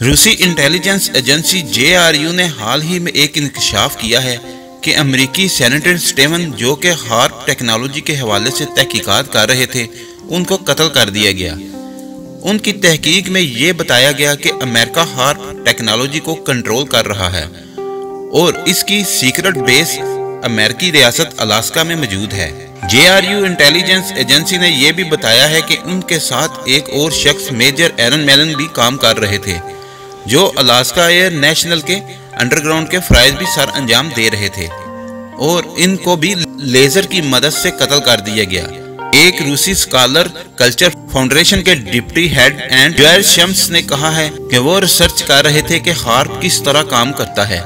रूसी intelligence agency JRU ने हाल ही में एक इंकशाफ किया है कि अमेरिकी सेनेटर स्टीवन, जो कि हार्प टेक्नोलॉजी के हवाले से तहकीकात कर रहे थे, उनको कत्ल कर दिया गया। उनकी तहकीक में ये बताया गया कि अमेरिका हार्प टेक्नोलॉजी को कंट्रोल कर रहा है और इसकी सीक्रेट बेस अमेरिकी रियासत अलास्का में मौजूद है। JRU इंटेलिजेंस एजेंसी ने यह भी बताया है कि उनके साथ एक और शख्स मेजर एरन मेलन भी काम कर रहे थे, जो अलास्का एयर नेशनल के अंडरग्राउंड के फ्राइज भी सर अंजाम दे रहे थे और इनको भी लेजर की मदद से कत्ल कर दिया गया। एक रूसी स्कॉलर कल्चर फाउंडेशन के deputy head and Joel Shams ने कहा है कि वो रिसर्च कर रहे थे कि हार्प किस तरह काम करता है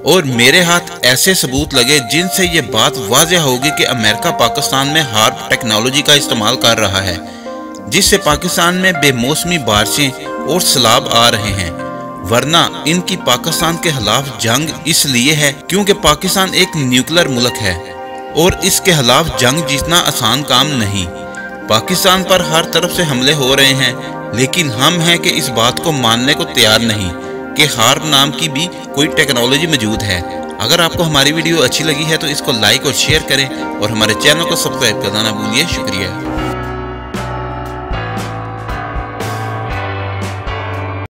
और मेरे हाथ ऐसे सबूत लगे जिनसे ये बात वाज़ेह होगी कि अमेरिका पाकिस्तान में हार्प टेक्नोलॉजी का इस्तेमाल कर रहा है, जिससे पाकिस्तान में बेमौसमी बारिशें और सैलाब आ रहे हैं। वरना इनकी पाकिस्तान के खिलाफ जंग इसलिए है क्योंकि पाकिस्तान एक न्यूक्लियर मुल्क है और इसके खिलाफ जंग जीतना आसान काम नहीं। पाकिस्तान पर हर तरफ से हमले हो रहे हैं, लेकिन हम हैं कि इस बात को मानने को तैयार नहीं कि हार्प नाम की भी कोई टेक्नोलॉजी मौजूद है। अगर आपको हमारी वीडियो अच्छी लगी है तो इसको लाइक और शेयर करें और हमारे चैनल को सब्सक्राइब करना ना भूलिए। शुक्रिया।